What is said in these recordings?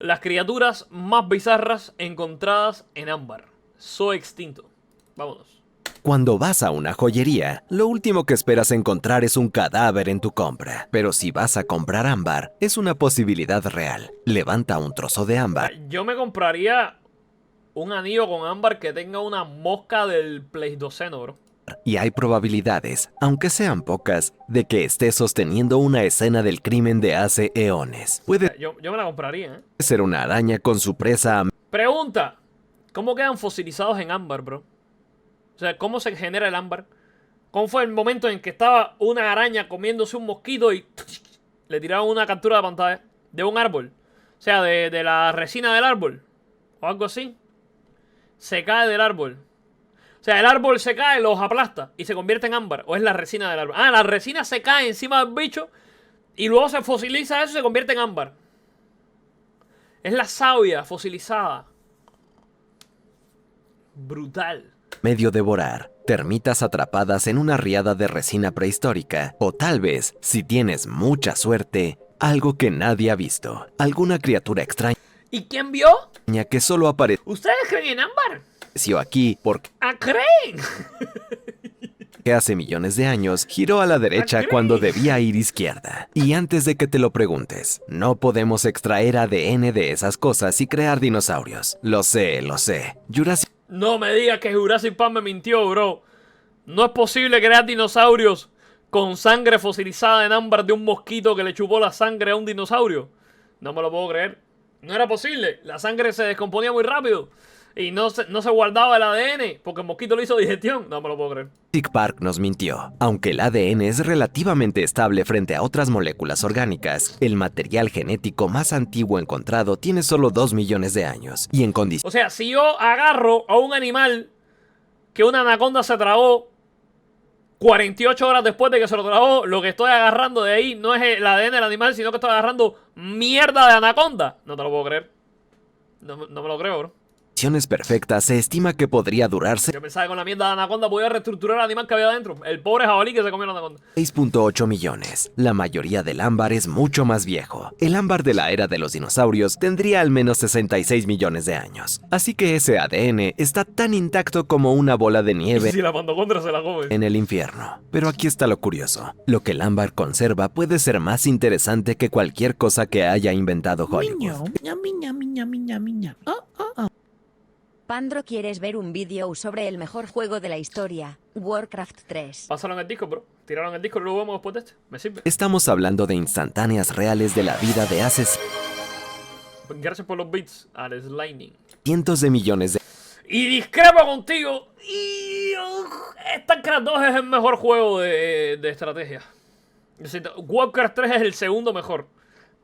Las criaturas más bizarras encontradas en ámbar. Soy extinto. Vámonos. Cuando vas a una joyería, lo último que esperas encontrar es un cadáver en tu compra. Pero si vas a comprar ámbar, es una posibilidad real. Levanta un trozo de ámbar Yo me compraría un anillo con ámbar que tenga una mosca del Pleistoceno, bro. y hay probabilidades, aunque sean pocas, de que estés sosteniendo una escena del crimen de hace eones. Puede Yo me la compraría, ¿eh? ser una araña con su presa a Pregunta. ¿Cómo quedan fosilizados en ámbar, bro? O sea, ¿cómo se genera el ámbar? ¿Cómo fue el momento en que estaba una araña comiéndose un mosquito y le tiraron una captura de pantalla de un árbol? O sea, de la resina del árbol. O algo así. Se cae del árbol. O sea, el árbol se cae, los aplasta y se convierte en ámbar. O es la resina del árbol. Ah, la resina se cae encima del bicho y luego se fosiliza eso y se convierte en ámbar. Es la savia fosilizada. Brutal. medio devorar, termitas atrapadas en una riada de resina prehistórica, o tal vez, si tienes mucha suerte, algo que nadie ha visto, alguna criatura extraña ¿Y quién vio? que solo apareció ¿Ustedes creen en ámbar? aquí porque ¿Ah, creen? hace millones de años giró a la derecha ¿Creen? cuando debía ir izquierda. Y antes de que te lo preguntes, no podemos extraer ADN de esas cosas y crear dinosaurios. Lo sé, lo sé. Jurassic No me digas que Jurassic Park me mintió, bro. No es posible crear dinosaurios con sangre fosilizada en ámbar de un mosquito que le chupó la sangre a un dinosaurio. No me lo puedo creer. No era posible. La sangre se descomponía muy rápido. Y no se guardaba el ADN porque el mosquito le hizo digestión. No me lo puedo creer. Park nos mintió. Aunque el ADN es relativamente estable frente a otras moléculas orgánicas, el material genético más antiguo encontrado tiene solo 2 millones de años. Y en condiciones O sea, si yo agarro a un animal que una anaconda se tragó 48 horas después de que se lo tragó, lo que estoy agarrando de ahí no es el ADN del animal, sino que estoy agarrando mierda de anaconda. No te lo puedo creer. No me lo creo, bro. perfectas, se estima que podría durarse Yo pensaba que con la mierda de anaconda podía reestructurar el animal que había adentro. El pobre jabalí que se comió la anaconda. 6.8 millones. La mayoría del ámbar es mucho más viejo. El ámbar de la era de los dinosaurios tendría al menos 66 millones de años. Así que ese ADN está tan intacto como una bola de Y nieve si la pandocondra se la come. en el infierno. Pero aquí está lo curioso. Lo que el ámbar conserva puede ser más interesante que cualquier cosa que haya inventado Hollywood. Pandro, ¿quieres ver un vídeo sobre el mejor juego de la historia, Warcraft 3? Pásalo en el disco, bro. Tiraron el disco y luego vemos después de este. Me sirve. Estamos hablando de instantáneas reales de la vida de hace Gracias por los beats al sliding. cientos de millones de Y discrepo contigo. Y StarCraft 2 es el mejor juego de estrategia. Warcraft 3 es el segundo mejor.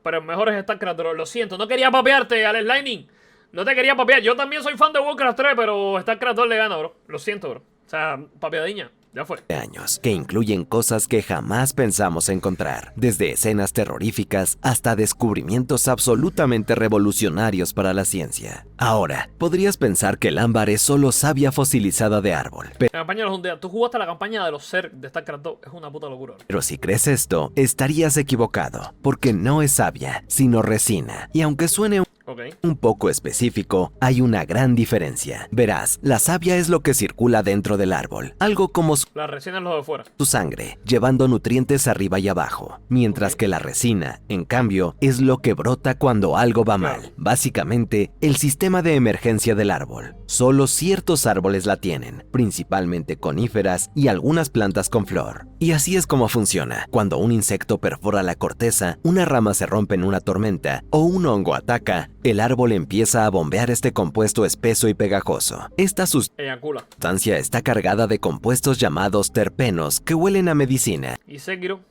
Pero el mejor es StarCraft 2. Lo siento, no quería papearte, Alex Lightning. No te quería papear. Yo también soy fan de Warcraft 3, pero StarCraft 2 le gana, bro. Lo siento, bro. O sea, papeadiña. Ya fue. años, que incluyen cosas que jamás pensamos encontrar, desde escenas terroríficas hasta descubrimientos absolutamente revolucionarios para la ciencia. Ahora, podrías pensar que el ámbar es solo savia fosilizada de árbol, La campaña de los Undead. Tú jugaste la campaña de los Zerg de StarCraft 2. Es una puta locura, bro. pero si crees esto, estarías equivocado, porque no es savia, sino resina. Y aunque suene Ok. un poco específico, hay una gran diferencia. Verás, la savia es lo que circula dentro del árbol, algo como La resina es lo de fuera. su sangre, llevando nutrientes arriba y abajo, mientras que la resina, en cambio, es lo que brota cuando algo va mal. Básicamente, el sistema de emergencia del árbol. Solo ciertos árboles la tienen, principalmente coníferas y algunas plantas con flor. Y así es como funciona. Cuando un insecto perfora la corteza, una rama se rompe en una tormenta o un hongo ataca, el árbol empieza a bombear este compuesto espeso y pegajoso. Esta Eyacula. sustancia está cargada de compuestos llamados terpenos que huelen a medicina. Y Sekiro.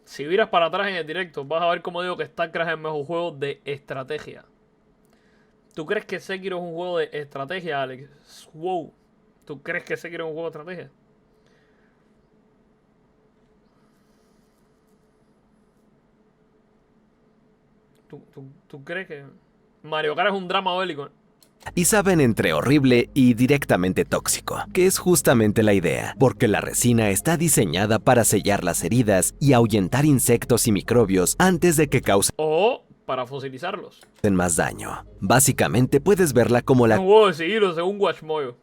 Si miras para atrás en el directo, vas a ver cómo digo que StarCraft es el mejor juego de estrategia. ¿Tú crees que Sekiro es un juego de estrategia, Alex? Wow. ¿Tú crees que Sekiro es un juego de estrategia? ¿Tú crees que Mario Kart es un drama bélico? y saben entre horrible y directamente tóxico, que es justamente la idea, porque la resina está diseñada para sellar las heridas y ahuyentar insectos y microbios antes de que causen O para fosilizarlos. más daño. Básicamente puedes verla como la Un huevo de sigilo según Watchmoyo.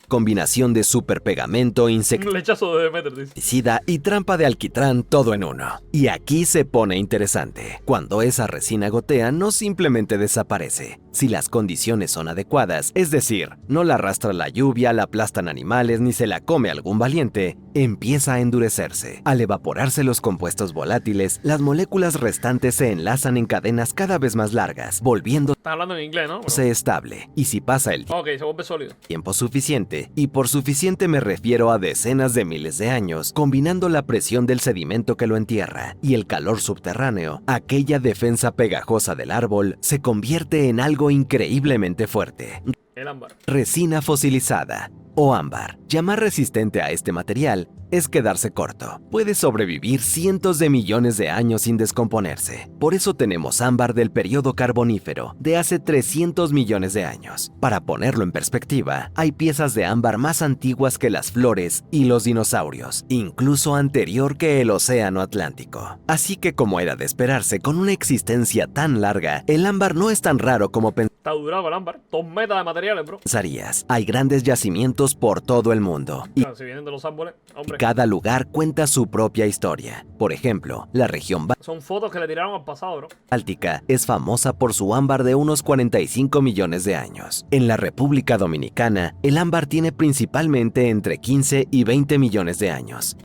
combinación de superpegamento, Un lechazo de Demeter, dice. insecticida y trampa de alquitrán todo en uno. Y aquí se pone interesante. Cuando esa resina gotea, no simplemente desaparece. Si las condiciones son adecuadas, es decir, no la arrastra la lluvia, la aplastan animales ni se la come algún valiente, empieza a endurecerse. Al evaporarse los compuestos volátiles, las moléculas restantes se enlazan en cadenas cada vez más largas, volviéndose Estás hablando en inglés, ¿no? Bro? estable. Y si pasa el Ok, se vuelve sólido. tiempo suficiente, y por suficiente me refiero a decenas de miles de años, combinando la presión del sedimento que lo entierra y el calor subterráneo, aquella defensa pegajosa del árbol se convierte en algo increíblemente fuerte. El ámbar. Resina fosilizada, o ámbar. Llamar resistente a este material es quedarse corto. Puede sobrevivir cientos de millones de años sin descomponerse. Por eso tenemos ámbar del periodo carbonífero, de hace 300 millones de años. Para ponerlo en perspectiva, hay piezas de ámbar más antiguas que las flores y los dinosaurios, incluso anterior que el océano Atlántico. Así que, como era de esperarse, con una existencia tan larga, el ámbar no es tan raro como Está durado el ámbar. 2 metas de materiales, bro. pensarías. Hay grandes yacimientos por todo el mundo, y Claro, si vienen de los árboles, hombre. cada lugar cuenta su propia historia. Por ejemplo, la región Son fotos que le tiraron al pasado, bro. báltica es famosa por su ámbar de unos 45 millones de años. En la República Dominicana, el ámbar tiene principalmente entre 15 y 20 millones de años.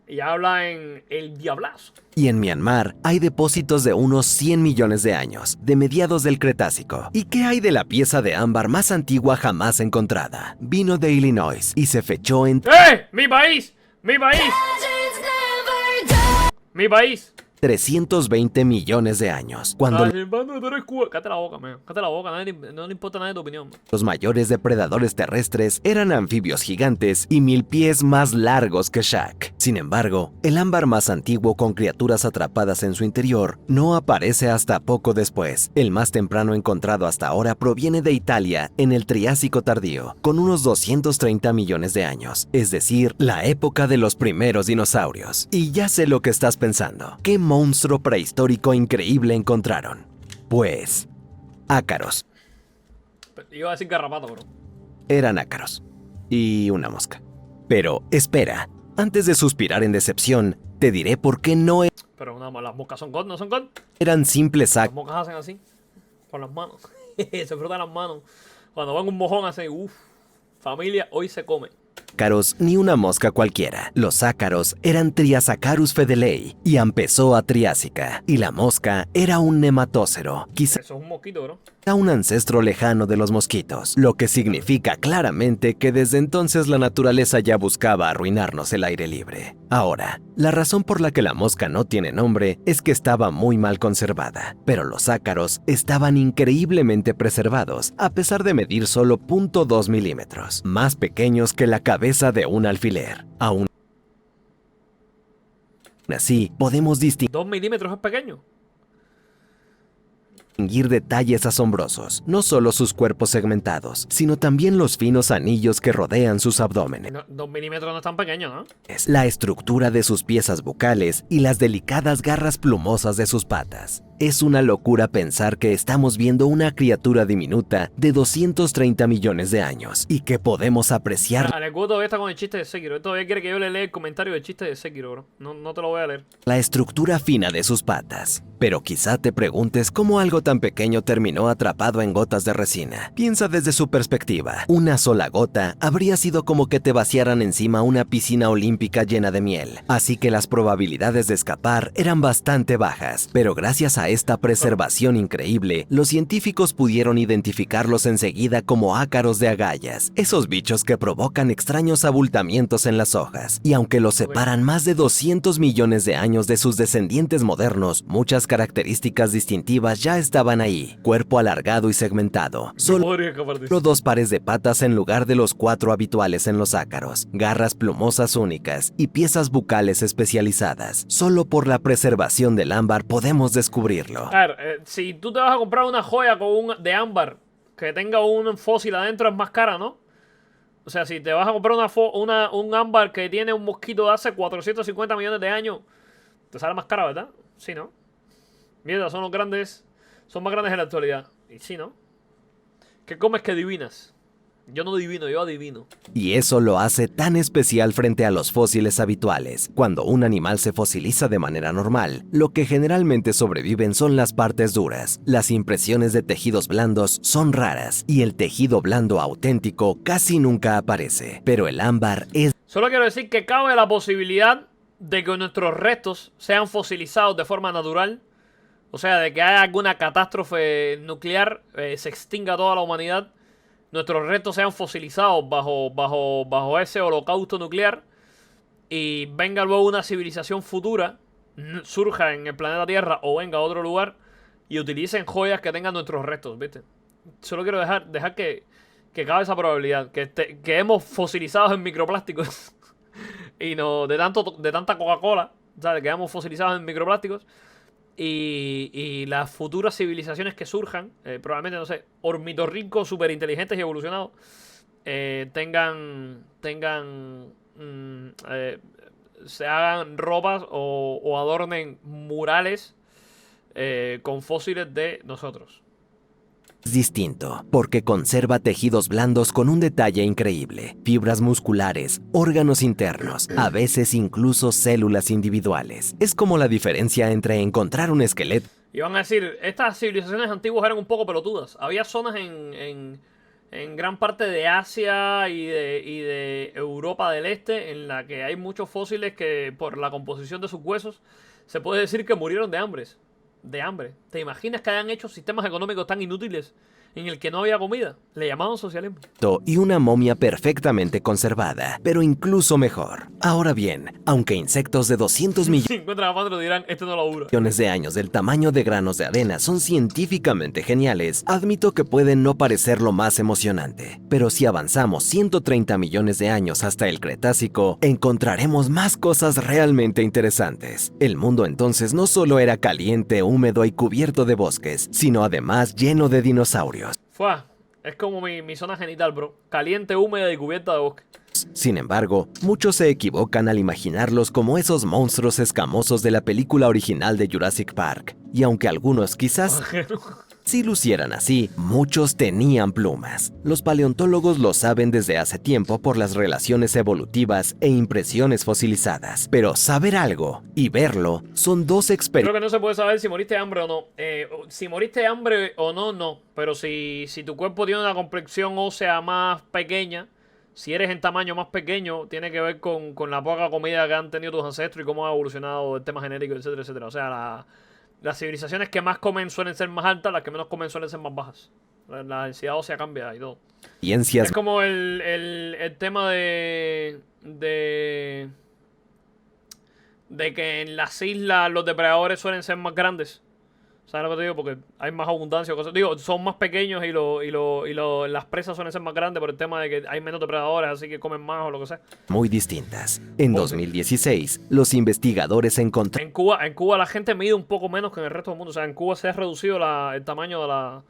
Y habla en el diablazo. Y en Myanmar hay depósitos de unos 100 millones de años, de mediados del Cretácico. ¿Y qué hay de la pieza de ámbar más antigua jamás encontrada? Vino de Illinois y se fechó en ¡Eh! ¡Mi país! ¡Mi país! ¡Mi país! 320 millones de años, cuando Ay, hermano, tú eres Cuba. Cállate la boca, man. Cállate la boca. No le importa nada de tu opinión, man. los mayores depredadores terrestres eran anfibios gigantes y 1000 pies más largos que Shaq. Sin embargo, el ámbar más antiguo con criaturas atrapadas en su interior no aparece hasta poco después. El más temprano encontrado hasta ahora proviene de Italia en el Triásico tardío, con unos 230 millones de años, es decir, la época de los primeros dinosaurios. Y ya sé lo que estás pensando. ¿Qué monstruo prehistórico increíble encontraron? Pues, ácaros. Iba a decir garrapata, bro. Eran ácaros. Y una mosca. Pero, espera, antes de suspirar en decepción, te diré por qué no Pero las moscas son God, ¿no son God? eran simples Las moscas hacen así. Con las manos. Se frotan las manos. Cuando van un mojón hacen, uff. Familia, hoy se come. ácaros ni una mosca cualquiera. Los ácaros eran Triasacarus fedelei y empezó a Triásica. Y la mosca era un nematócero, quizá Eso es un mosquito, bro. un ancestro lejano de los mosquitos, lo que significa claramente que desde entonces la naturaleza ya buscaba arruinarnos el aire libre. Ahora, la razón por la que la mosca no tiene nombre es que estaba muy mal conservada, pero los ácaros estaban increíblemente preservados, a pesar de medir solo 0.2 milímetros, más pequeños que la cabeza de un alfiler. Aún así, podemos distinguir 2 milímetros es pequeño. detalles asombrosos, no solo sus cuerpos segmentados, sino también los finos anillos que rodean sus abdómenes, 2 milímetros no es tan pequeño, ¿no? la estructura de sus piezas bucales y las delicadas garras plumosas de sus patas. Es una locura pensar que estamos viendo una criatura diminuta de 230 millones de años y que podemos apreciar El Cubo todavía está con el chiste de Sekiro. Él todavía quiere que yo le lea el comentario del chiste de Sekiro, bro. No te lo voy a leer. la estructura fina de sus patas. Pero quizá te preguntes cómo algo tan pequeño terminó atrapado en gotas de resina. Piensa desde su perspectiva. Una sola gota habría sido como que te vaciaran encima una piscina olímpica llena de miel. Así que las probabilidades de escapar eran bastante bajas. Pero gracias a esta preservación increíble, los científicos pudieron identificarlos enseguida como ácaros de agallas, esos bichos que provocan extraños abultamientos en las hojas. Y aunque los separan más de 200 millones de años de sus descendientes modernos, muchas características distintivas ya estaban ahí. Cuerpo alargado y segmentado. Solo Podría escapar de eso. 2 pares de patas en lugar de los 4 habituales en los ácaros, garras plumosas únicas y piezas bucales especializadas. Solo por la preservación del ámbar podemos descubrirlo. A ver, si tú te vas a comprar una joya de ámbar que tenga un fósil adentro es más cara, ¿no? O sea, si te vas a comprar un ámbar que tiene un mosquito de hace 450 millones de años, te sale más cara, ¿verdad? Sí, ¿no? Mierda, son más grandes en la actualidad. Y sí, ¿no? ¿Qué comes que adivinas? Yo no adivino, yo adivino. Y eso lo hace tan especial frente a los fósiles habituales. Cuando un animal se fosiliza de manera normal, lo que generalmente sobreviven son las partes duras. Las impresiones de tejidos blandos son raras y el tejido blando auténtico casi nunca aparece. Pero el ámbar es Solo quiero decir que cabe la posibilidad de que nuestros restos sean fosilizados de forma natural. O sea, de que haya alguna catástrofe nuclear, se extinga toda la humanidad, nuestros restos sean fosilizados bajo ese holocausto nuclear y venga luego una civilización futura, surja en el planeta Tierra o venga a otro lugar y utilicen joyas que tengan nuestros restos, ¿viste? Solo quiero dejar que cabe esa probabilidad, que hemos fosilizados en microplásticos y no de tanta Coca-Cola, ¿sabes? Que hemos fosilizados en microplásticos. Y las futuras civilizaciones que surjan, probablemente, no sé, ornitorrincos súper inteligentes y evolucionados, se hagan ropas o adornen murales con fósiles de nosotros. distinto, porque conserva tejidos blandos con un detalle increíble, fibras musculares, órganos internos, a veces incluso células individuales. Es como la diferencia entre encontrar un esqueleto Y van a decir, estas civilizaciones antiguas eran un poco pelotudas. Había zonas en gran parte de Asia y de Europa del Este en la que hay muchos fósiles que por la composición de sus huesos se puede decir que murieron de hambre. ¿Te imaginas que hayan hecho sistemas económicos tan inútiles en el que no había comida? Le llamaban socialismo. y una momia perfectamente conservada, pero incluso mejor. Ahora bien, aunque insectos de 200 Si encuentran a Pandro dirán, este no labura. millones de años del tamaño de granos de arena son científicamente geniales, admito que pueden no parecer lo más emocionante. Pero si avanzamos 130 millones de años hasta el Cretácico, encontraremos más cosas realmente interesantes. El mundo entonces no solo era caliente, húmedo y cubierto de bosques, sino además lleno de dinosaurios. Fua, es como mi zona genital, bro. Caliente, húmeda y cubierta de bosque. Sin embargo, muchos se equivocan al imaginarlos como esos monstruos escamosos de la película original de Jurassic Park. Y aunque algunos quizás si lucieran así, muchos tenían plumas. Los paleontólogos lo saben desde hace tiempo por las relaciones evolutivas e impresiones fosilizadas. Pero saber algo y verlo son dos Creo experiencias. que no se puede saber si moriste de hambre o no. Si moriste de hambre o no, no. Pero si tu cuerpo tiene una complexión ósea más pequeña, si eres en tamaño más pequeño, tiene que ver con la poca comida que han tenido tus ancestros y cómo ha evolucionado el tema genético, etcétera, etcétera. O sea, las civilizaciones que más comen suelen ser más altas, las que menos comen suelen ser más bajas. La densidad ósea cambia y todo. Es como el tema de que en las islas los depredadores suelen ser más grandes. ¿Sabes lo que te digo? Porque hay más abundancia o cosas. Digo, son más pequeños y las presas suelen ser más grandes por el tema de que hay menos depredadores, así que comen más o lo que sea. muy distintas. En 2016, los investigadores encontraron En Cuba la gente mide un poco menos que en el resto del mundo. O sea, en Cuba se ha reducido el tamaño de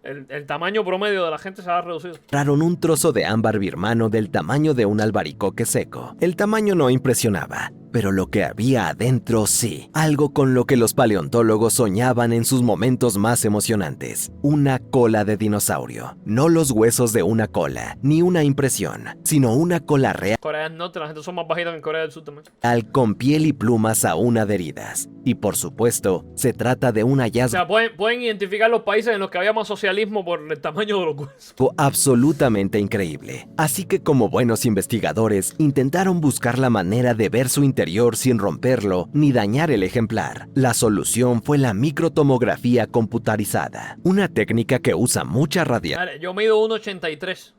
el tamaño promedio de la gente se ha reducido. un trozo de ámbar birmano del tamaño de un albaricoque seco. El tamaño no impresionaba, pero lo que había adentro sí, algo con lo que los paleontólogos soñaban en sus momentos más emocionantes. Una cola de dinosaurio. No los huesos de una cola, ni una impresión, sino una cola real Corea del Norte la gente son más bajitas que en Corea del Sur también. con piel y plumas aún adheridas. Y por supuesto, se trata de un O hallazgo sea, pueden identificar los países en los que había más socialismo por el tamaño de los huesos. absolutamente increíble. Así que como buenos investigadores, intentaron buscar la manera de ver su interior sin romperlo ni dañar el ejemplar. La solución fue la microtomografía computarizada, una técnica que usa mucha radiación. Vale, yo mido 1,83.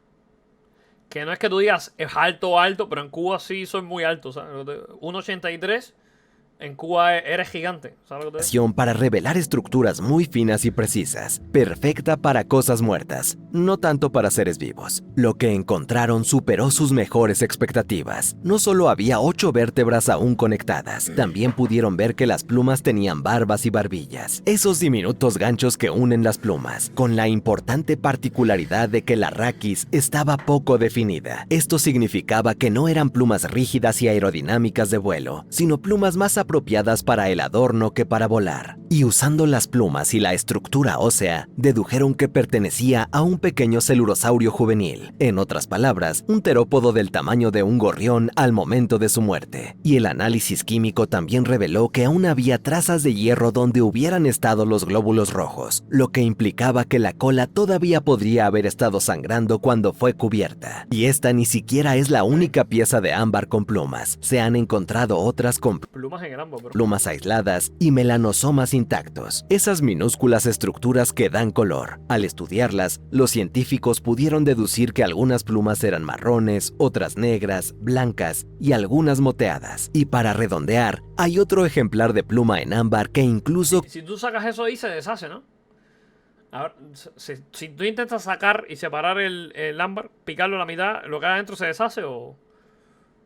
Que no es que tú digas es alto, pero en Cuba sí soy muy alto, ¿sabes? 1,83 En Cuba eres gigante. ¿Sabes lo que te digo? Para revelar estructuras muy finas y precisas, perfecta para cosas muertas, no tanto para seres vivos. Lo que encontraron superó sus mejores expectativas. No solo había 8 vértebras aún conectadas, también pudieron ver que las plumas tenían barbas y barbillas, esos diminutos ganchos que unen las plumas, con la importante particularidad de que la raquis estaba poco definida. Esto significaba que no eran plumas rígidas y aerodinámicas de vuelo, sino plumas más apropiadas para el adorno que para volar. Y usando las plumas y la estructura ósea, dedujeron que pertenecía a un pequeño celurosaurio juvenil, en otras palabras, un terópodo del tamaño de un gorrión al momento de su muerte. Y el análisis químico también reveló que aún había trazas de hierro donde hubieran estado los glóbulos rojos, lo que implicaba que la cola todavía podría haber estado sangrando cuando fue cubierta. Y esta ni siquiera es la única pieza de ámbar con plumas. Se han encontrado otras con Plumas en el ámbar, bro. plumas aisladas y melanosomas intactos, esas minúsculas estructuras que dan color. Al estudiarlas, los científicos pudieron deducir que algunas plumas eran marrones, otras negras, blancas y algunas moteadas. Y para redondear, hay otro ejemplar de pluma en ámbar que incluso Si tú sacas eso ahí, se deshace, ¿no? A ver, si tú intentas sacar y separar el ámbar, picarlo a la mitad, lo que hay adentro se deshace o...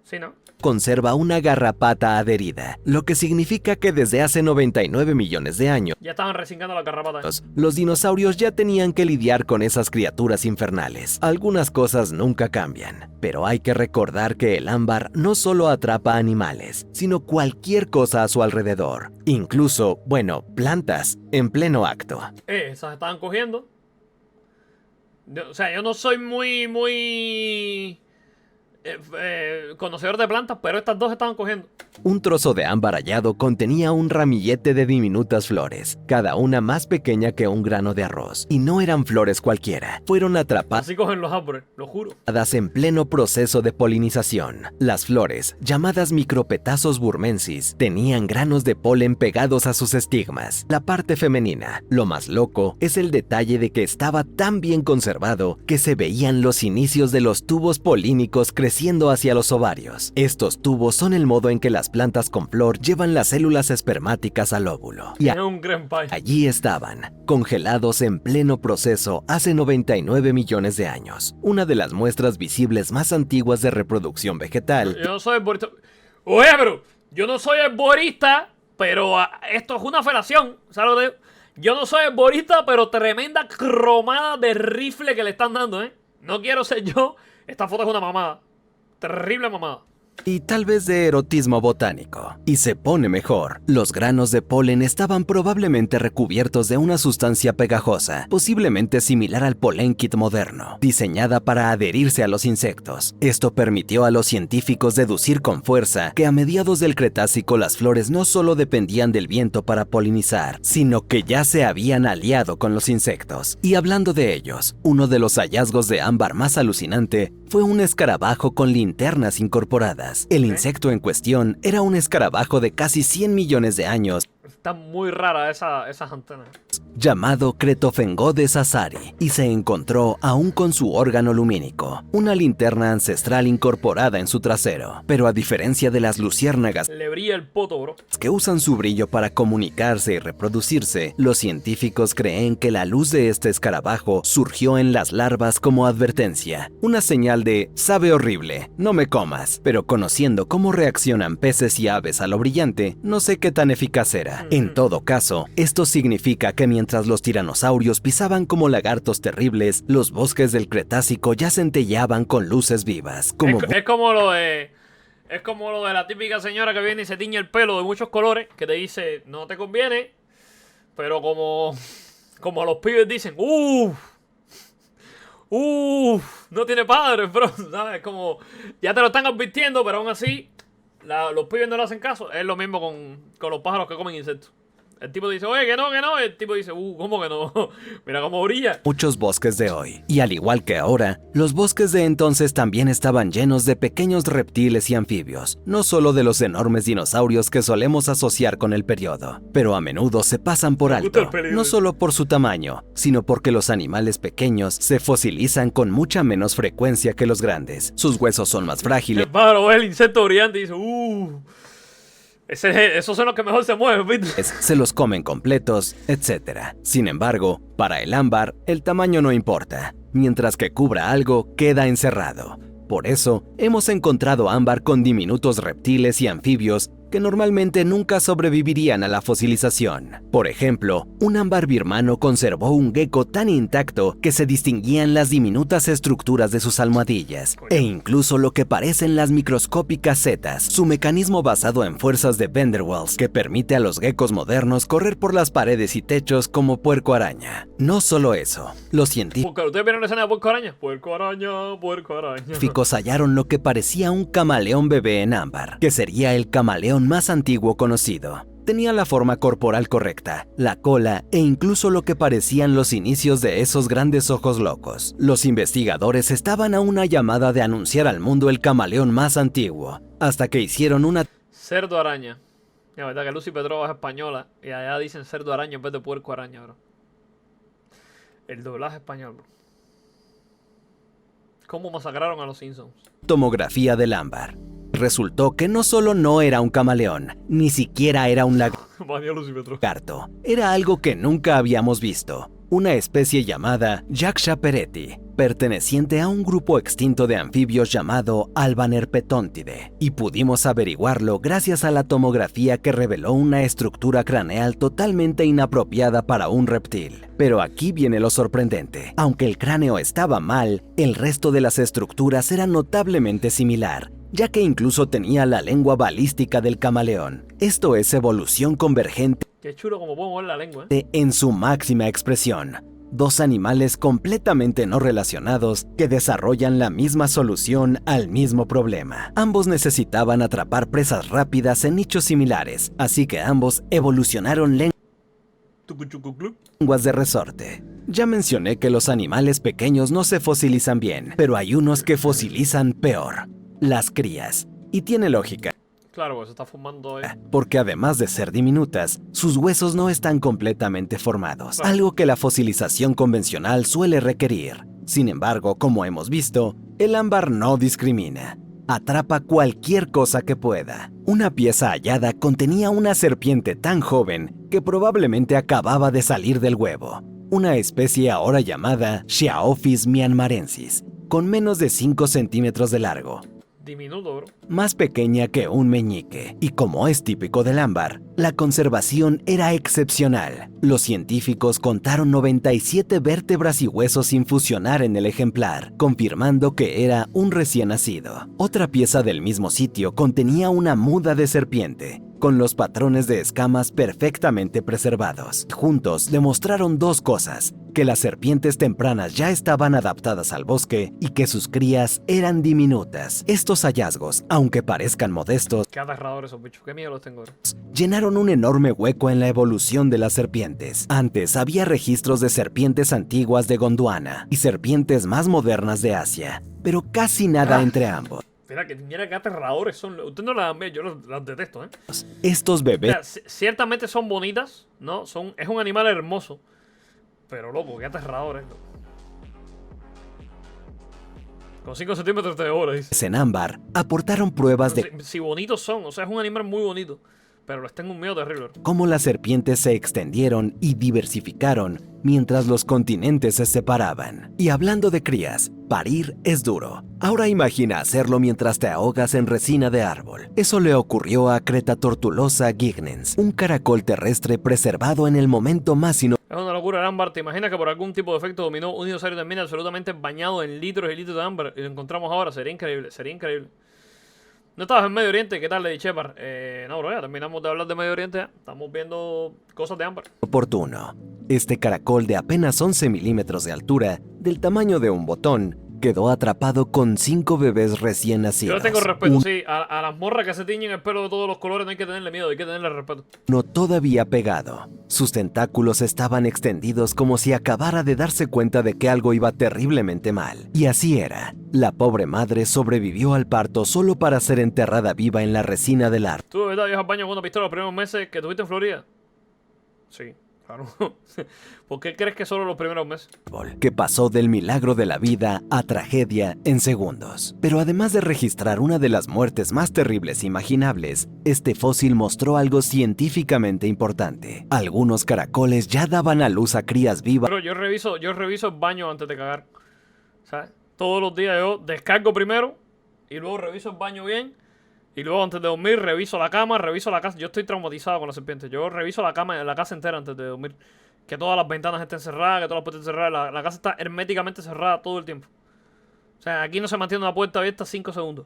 Sí, ¿no? conserva una garrapata adherida, lo que significa que desde hace 99 millones de años, Ya estaban resingando la garrapata. los dinosaurios ya tenían que lidiar con esas criaturas infernales. Algunas cosas nunca cambian, pero hay que recordar que el ámbar no solo atrapa animales, sino cualquier cosa a su alrededor, incluso, bueno, plantas, en pleno acto. Esas estaban cogiendo. O sea, yo no soy muy conocedor de plantas, pero estas dos estaban cogiendo. Un trozo de ámbar hallado contenía un ramillete de diminutas flores, cada una más pequeña que un grano de arroz. Y no eran flores cualquiera, fueron atrapadas Así cogen los árboles, lo juro. en pleno proceso de polinización. Las flores, llamadas micropetazos burmensis, tenían granos de polen pegados a sus estigmas. La parte femenina, lo más loco, es el detalle de que estaba tan bien conservado que se veían los inicios de los tubos polínicos creciendo hacia los ovarios. Estos tubos son el modo en que las plantas con flor llevan las células espermáticas al óvulo. Y Es un gran pie. allí estaban, congelados en pleno proceso hace 99 millones de años. Una de las muestras visibles más antiguas de reproducción vegetal. Yo no soy herborista. Oye, bro, yo no soy herborista, pero esto es una felación. ¿Sabes lo que te digo? Yo no soy herborista, pero tremenda cromada de rifle que le están dando, ¿eh? No quiero ser yo. Esta foto es una mamada. Terrible mamada. Y tal vez de erotismo botánico. Y se pone mejor. Los granos de polen estaban probablemente recubiertos de una sustancia pegajosa, posiblemente similar al pollen kit moderno, diseñada para adherirse a los insectos. Esto permitió a los científicos deducir con fuerza que a mediados del Cretácico las flores no solo dependían del viento para polinizar, sino que ya se habían aliado con los insectos. Y hablando de ellos, uno de los hallazgos de ámbar más alucinante fue un escarabajo con linternas incorporadas. El insecto en cuestión era un escarabajo de casi 100 millones de años, Está muy rara esas antenas. llamado Cretophengodes azari, y se encontró aún con su órgano lumínico, una linterna ancestral incorporada en su trasero. Pero a diferencia de las luciérnagas Le brilla el poto, bro. que usan su brillo para comunicarse y reproducirse, los científicos creen que la luz de este escarabajo surgió en las larvas como advertencia, una señal de "sabe horrible, no me comas", pero conociendo cómo reaccionan peces y aves a lo brillante, no sé qué tan eficaz era. En todo caso, esto significa que mientras los tiranosaurios pisaban como lagartos terribles, los bosques del Cretácico ya centelleaban con luces vivas, como Es como lo de... Es como lo de la típica señora que viene y se tiñe el pelo de muchos colores, que te dice, no te conviene, pero como los pibes dicen, no tiene padres, bro, ¿sabes? Como, ya te lo están advirtiendo, pero aún así, los pibes no le hacen caso. Es lo mismo con los pájaros que comen insectos. El tipo dice, oye, que no, el tipo dice, ¿cómo que no? Mira cómo brilla. muchos bosques de hoy. Y al igual que ahora, los bosques de entonces también estaban llenos de pequeños reptiles y anfibios, no solo de los enormes dinosaurios que solemos asociar con el periodo, pero a menudo se pasan por Me gusta el alto, periodo. no solo por su tamaño, sino porque los animales pequeños se fosilizan con mucha menos frecuencia que los grandes. Sus huesos son más frágiles, El pájaro ve el insecto brillante y dice, Esos son los que mejor se mueven, ¿viste? se los comen completos, etc. Sin embargo, para el ámbar, el tamaño no importa. Mientras que cubra algo, queda encerrado. Por eso, hemos encontrado ámbar con diminutos reptiles y anfibios que normalmente nunca sobrevivirían a la fosilización. Por ejemplo, un ámbar birmano conservó un gecko tan intacto que se distinguían las diminutas estructuras de sus almohadillas, e incluso lo que parecen las microscópicas setas, su mecanismo basado en fuerzas de Van der Waals que permite a los geckos modernos correr por las paredes y techos como puerco araña. No solo eso, los científicos ¿Ustedes vieron la escena de puerco araña? Puerco araña, puerco araña. hallaron lo que parecía un camaleón bebé en ámbar, que sería el camaleón más antiguo conocido. Tenía la forma corporal correcta, la cola e incluso lo que parecían los inicios de esos grandes ojos locos. Los investigadores estaban a una llamada de anunciar al mundo el camaleón más antiguo, hasta que hicieron una Cerdo araña. La verdad que Lucy Petrova es española y allá dicen cerdo araña en vez de puerco araña, bro. El doblaje español, bro. ¿Cómo masacraron a los Simpsons? tomografía del ámbar. Resultó que no solo no era un camaleón, ni siquiera era un Banía Lucy Petrova. lagarto. Era algo que nunca habíamos visto. Una especie llamada Yaksha peretti, perteneciente a un grupo extinto de anfibios llamado Albanerpetontide, y pudimos averiguarlo gracias a la tomografía que reveló una estructura craneal totalmente inapropiada para un reptil. Pero aquí viene lo sorprendente. Aunque el cráneo estaba mal, el resto de las estructuras era notablemente similar, ya que incluso tenía la lengua balística del camaleón. Esto es evolución convergente Qué chulo como puedo mover la lengua, ¿eh? en su máxima expresión. Dos animales completamente no relacionados que desarrollan la misma solución al mismo problema. Ambos necesitaban atrapar presas rápidas en nichos similares, así que ambos evolucionaron Tucuchucuclu. lenguas de resorte. Ya mencioné que los animales pequeños no se fosilizan bien, pero hay unos que fosilizan peor: las crías. Y tiene lógica, Claro, pues se está fumando ahí. porque además de ser diminutas, sus huesos no están completamente formados, algo que la fosilización convencional suele requerir. Sin embargo, como hemos visto, el ámbar no discrimina. Atrapa cualquier cosa que pueda. Una pieza hallada contenía una serpiente tan joven que probablemente acababa de salir del huevo. Una especie ahora llamada Sciaophis myanmarensis, con menos de 5 centímetros de largo, Diminuto, bro. más pequeña que un meñique, y como es típico del ámbar, la conservación era excepcional. Los científicos contaron 97 vértebras y huesos sin fusionar en el ejemplar, confirmando que era un recién nacido. Otra pieza del mismo sitio contenía una muda de serpiente, con los patrones de escamas perfectamente preservados. Juntos demostraron dos cosas: que las serpientes tempranas ya estaban adaptadas al bosque y que sus crías eran diminutas. Estos hallazgos, aunque parezcan modestos, Qué aterradores esos bichos. Qué miedo los tengo, bro. llenaron un enorme hueco en la evolución de las serpientes. Antes había registros de serpientes antiguas de Gondwana y serpientes más modernas de Asia, pero casi nada entre ambos. Mira qué aterradores son. Ustedes no las ven, yo las detesto, ¿eh? Estos O bebés sea, ciertamente son bonitas, ¿no? Es un animal hermoso. Pero, loco, qué aterradores. Loco. Con 5 centímetros de hora, dice. en ámbar aportaron pruebas de Si bonitos son, o sea, es un animal muy bonito. Pero les tengo un miedo terrible. cómo las serpientes se extendieron y diversificaron mientras los continentes se separaron. Y hablando de crías, parir es duro. Ahora imagina hacerlo mientras te ahogas en resina de árbol. Eso le ocurrió a Cretatortulosa gignens, un caracol terrestre preservado en el momento más Es una locura el ámbar. ¿Te imaginas que por algún tipo de efecto dominó un dinosaurio también absolutamente bañado en litros y litros de ámbar y lo encontramos ahora? Sería increíble, sería increíble. ¿No estabas en Medio Oriente? ¿Qué tal, Lady Shepard? No, bro, ya terminamos de hablar de Medio Oriente. Ya. Estamos viendo cosas de ámbar. oportuno. Este caracol de apenas 11 milímetros de altura, del tamaño de un botón, quedó atrapado con 5 bebés recién Yo nacidos. les tengo respeto, sí. A las morras que se tiñen el pelo de todos los colores no hay que tenerle miedo, hay que tenerle respeto. Uno todavía pegado. Sus tentáculos estaban extendidos como si acabara de darse cuenta de que algo iba terriblemente mal. Y así era. La pobre madre sobrevivió al parto solo para ser enterrada viva en la resina del árbol. ¿Tú de verdad ibas al baño con una pistola los primeros meses que tuviste en Florida? Sí. Claro. ¿Por qué crees que solo los primeros meses? que pasó del milagro de la vida a tragedia en segundos. Pero además de registrar una de las muertes más terribles imaginables, este fósil mostró algo científicamente importante. Algunos caracoles ya daban a luz a crías vivas. Pero yo reviso el baño antes de cagar. ¿Sabes? Todos los días yo descargo primero y luego reviso el baño bien. Y luego antes de dormir reviso la cama, reviso la casa. Yo estoy traumatizado con las serpientes. Yo reviso la cama, la casa entera antes de dormir. Que todas las ventanas estén cerradas, que todas las puertas estén cerradas. La casa está herméticamente cerrada todo el tiempo. O sea, aquí no se mantiene una puerta abierta 5 segundos.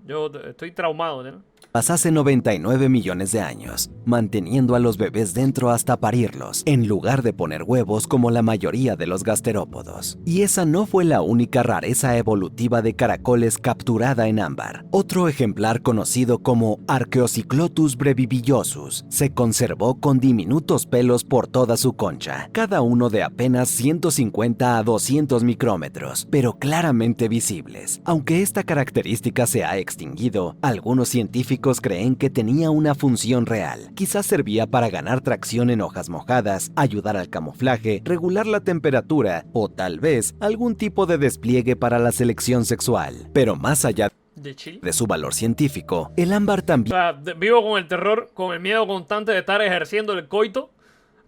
Yo estoy traumado, ¿no? Hace 99 millones de años, manteniendo a los bebés dentro hasta parirlos, en lugar de poner huevos como la mayoría de los gasterópodos. Y esa no fue la única rareza evolutiva de caracoles capturada en ámbar. Otro ejemplar conocido como Archaeocyclotus brevivillosus se conservó con diminutos pelos por toda su concha, cada uno de apenas 150 a 200 micrómetros, pero claramente visibles. Aunque esta característica se ha extinguido, algunos científicos creen que tenía una función real. Quizás servía para ganar tracción en hojas mojadas, ayudar al camuflaje, regular la temperatura o tal vez algún tipo de despliegue para la selección sexual. Pero más allá de su valor científico, el ámbar O también sea, vivo con el terror, con el miedo constante de estar ejerciendo el coito,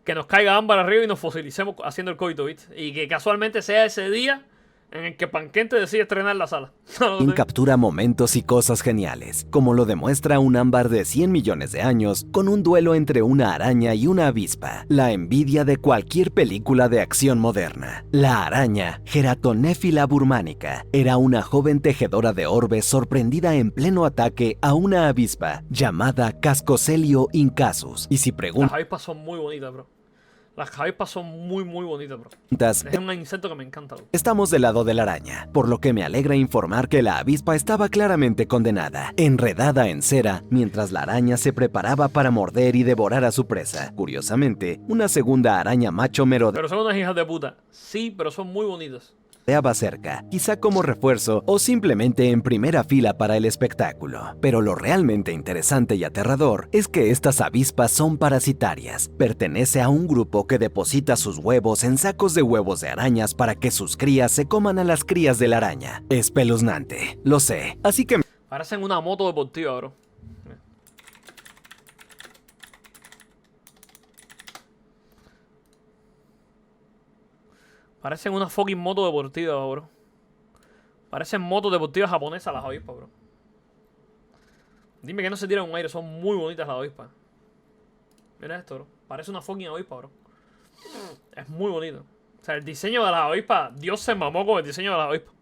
que nos caiga ámbar arriba y nos fosilicemos haciendo el coito, ¿viste? Y que casualmente sea ese día en el que Panquente decide estrenar la sala. captura momentos y cosas geniales, como lo demuestra un ámbar de 100 millones de años con un duelo entre una araña y una avispa, la envidia de cualquier película de acción moderna. La araña, Geratonéfila burmánica, era una joven tejedora de orbes sorprendida en pleno ataque a una avispa llamada Cascocelio incasus. Y si Las preguntas avispas son muy bonitas, bro. Las avispas son muy bonitas, bro. Es un insecto que me encanta, bro. estamos del lado de la araña, por lo que me alegra informar que la avispa estaba claramente condenada, enredada en cera, mientras la araña se preparaba para morder y devorar a su presa. Curiosamente, una segunda araña macho merodeaba Pero son unas hijas de puta. Sí, pero son muy bonitas. cerca, quizá como refuerzo o simplemente en primera fila para el espectáculo. Pero lo realmente interesante y aterrador es que estas avispas son parasitarias. Pertenece a un grupo que deposita sus huevos en sacos de huevos de arañas para que sus crías se coman a las crías de la araña. Espeluznante, lo sé, así que Parecen una moto deportiva, bro. Parecen una fucking moto deportiva, bro. Parecen motos deportivas japonesas las avispas, bro. Dime que no se tiran un aire, son muy bonitas las avispas. Mira esto, bro. Parece una fucking avispa, bro. Es muy bonito. O sea, el diseño de las avispas, Dios se mamó con el diseño de las avispas.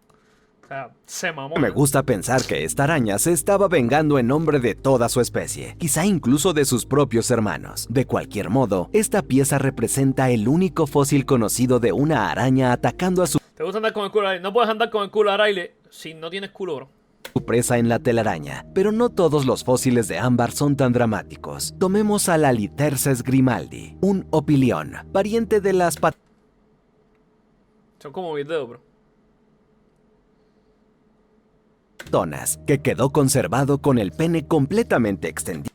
O sea, se mamó. me gusta pensar que esta araña se estaba vengando en nombre de toda su especie, quizá incluso de sus propios hermanos. De cualquier modo, esta pieza representa el único fósil conocido de una araña atacando a su ¿Te gusta andar con el culo al aire? No puedes andar con el culo al aire si no tienes culo, bro. presa en la telaraña, pero no todos los fósiles de ámbar son tan dramáticos. Tomemos a la Litherses grimaldi, un opilión, pariente de las Son como mis dedos, bro. patonas, que quedó conservado con el pene completamente extendido.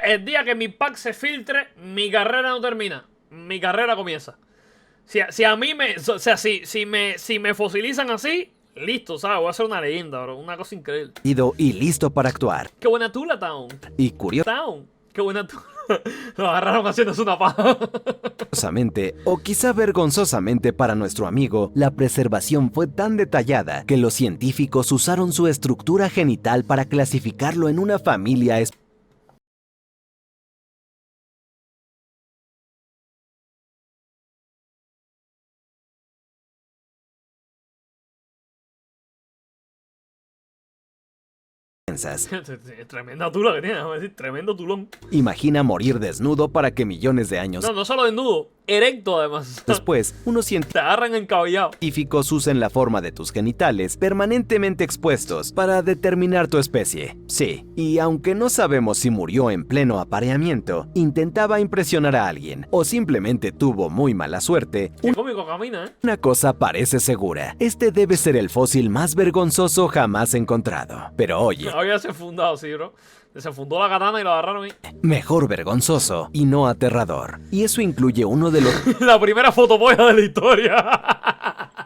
El día que mi pack se filtre, mi carrera no termina. Mi carrera comienza. Si a mí me... O sea, si me fosilizan así, listo, ¿sabes? Voy a ser una leyenda, bro. Una cosa increíble. Y listo para actuar. Qué buena tula, Town. Y Town. Qué buena tula. Lo agarraron haciéndose una paja. curiosamente, o quizá vergonzosamente para nuestro amigo, la preservación fue tan detallada que los científicos usaron su estructura genital para clasificarlo en una familia Tremenda tula que tiene, vamos a decir, tremendo tulón. Imagina morir desnudo para que millones de años No solo desnudo, erecto además. después, unos Te agarran encabellado. científicos usen la forma de tus genitales permanentemente expuestos para determinar tu especie. Sí, y aunque no sabemos si murió en pleno apareamiento, intentaba impresionar a alguien o simplemente tuvo muy mala suerte, Qué cómico camina, ¿eh? una cosa parece segura: este debe ser el fósil más vergonzoso jamás encontrado. Pero oye, Había se fundado, sí, bro. Desenfundó la katana y lo agarraron ahí. Mejor vergonzoso y no aterrador. Y eso incluye uno de los La primera fotopolla de la historia.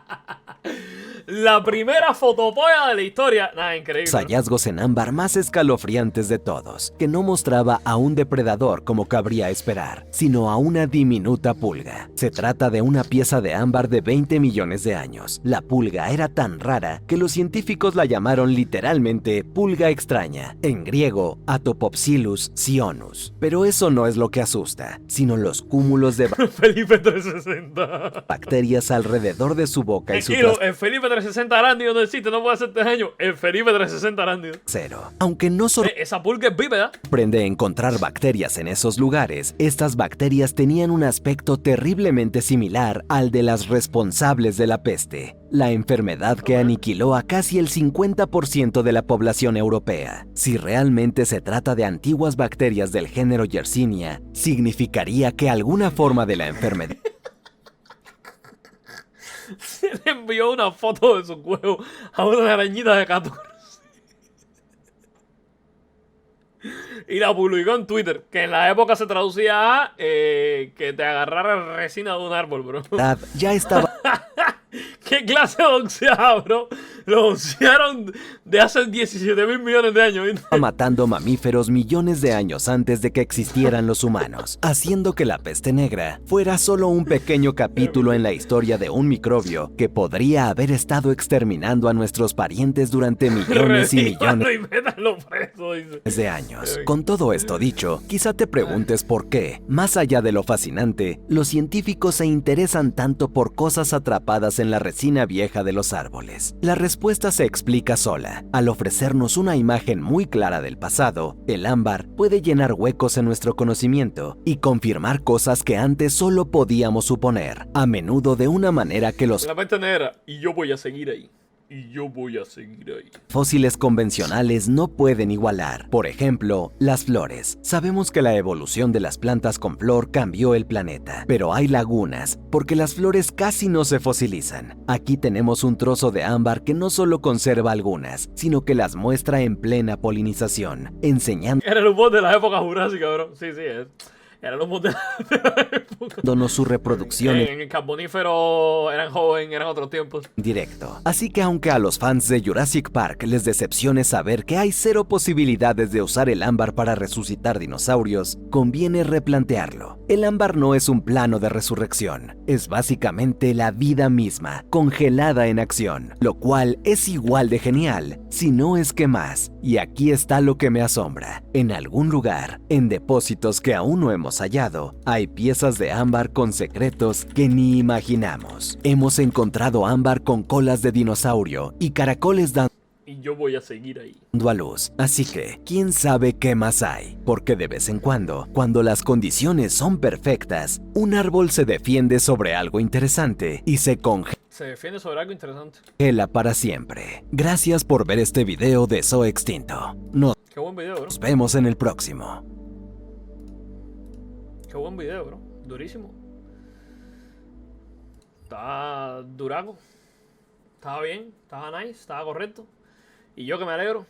La primera fotopolla de la historia. Nada, increíble. hallazgos en ámbar más escalofriantes de todos, que no mostraba a un depredador como cabría esperar, sino a una diminuta pulga. Se trata de una pieza de ámbar de 20 millones de años. La pulga era tan rara que los científicos la llamaron literalmente pulga extraña, en griego Atopopsilus sionus. Pero eso no es lo que asusta, sino los cúmulos de Felipe 360. bacterias alrededor de su boca y su Tranquilo, el Felipe 360 arácnido no existe, no puede hacerte daño. El Felipe 360 arácnido. trasero. Aunque no Esa pulga es bípeda. sorprende encontrar bacterias en esos lugares, estas bacterias tenían un aspecto terriblemente similar al de las responsables de la peste, la enfermedad que aniquiló a casi el 50% de la población europea. Si realmente se trata de antiguas bacterias del género Yersinia, significaría que alguna forma de la enfermedad Se le envió una foto de su huevo a una arañita de 14. Y la publicó en Twitter, que en la época se traducía a que te agarrara resina de un árbol, bro. ya estaba ¿Qué clase de onceada, bro? Lo oncearon de hace 17.000 millones de años, ¿viste? matando mamíferos millones de años antes de que existieran los humanos, haciendo que la peste negra fuera solo un pequeño capítulo en la historia de un microbio que podría haber estado exterminando a nuestros parientes durante millones y millones Y métanlo preso, dice. de años. Con todo esto dicho, quizá te preguntes por qué, más allá de lo fascinante, los científicos se interesan tanto por cosas atrapadas en la resina vieja de los árboles. La respuesta se explica sola. Al ofrecernos una imagen muy clara del pasado, el ámbar puede llenar huecos en nuestro conocimiento y confirmar cosas que antes solo podíamos suponer, a menudo de una manera que los La peste negra, y yo voy a seguir ahí. Y yo voy a seguir ahí. fósiles convencionales no pueden igualar. Por ejemplo, las flores. Sabemos que la evolución de las plantas con flor cambió el planeta, pero hay lagunas, porque las flores casi no se fosilizan. Aquí tenemos un trozo de ámbar que no solo conserva algunas, sino que las muestra en plena polinización, enseñándonos Era el humor de la época jurásica, bro. Sí, era el humor de la época. su reproducción En el carbonífero eran jóvenes, eran otros tiempos. directo. Así que aunque a los fans de Jurassic Park les decepcione saber que hay cero posibilidades de usar el ámbar para resucitar dinosaurios, conviene replantearlo. El ámbar no es un plano de resurrección, es básicamente la vida misma, congelada en acción, lo cual es igual de genial, si no es que más. Y aquí está lo que me asombra. En algún lugar, en depósitos que aún no hemos hallado, hay piezas de ámbar con secretos que ni imaginamos. Hemos encontrado ámbar con colas de dinosaurio y caracoles dando Y yo voy a seguir ahí. a luz. Así que, ¿quién sabe qué más hay? Porque de vez en cuando las condiciones son perfectas, un árbol se defiende sobre algo interesante y se Se defiende sobre algo interesante. congela para siempre. Gracias por ver este video de Zoo Extinto. Nos Qué buen video, bro. vemos en el próximo. Qué buen video, bro. Durísimo. Estaba duraco. Estaba bien, estaba nice, estaba correcto. Y yo que me alegro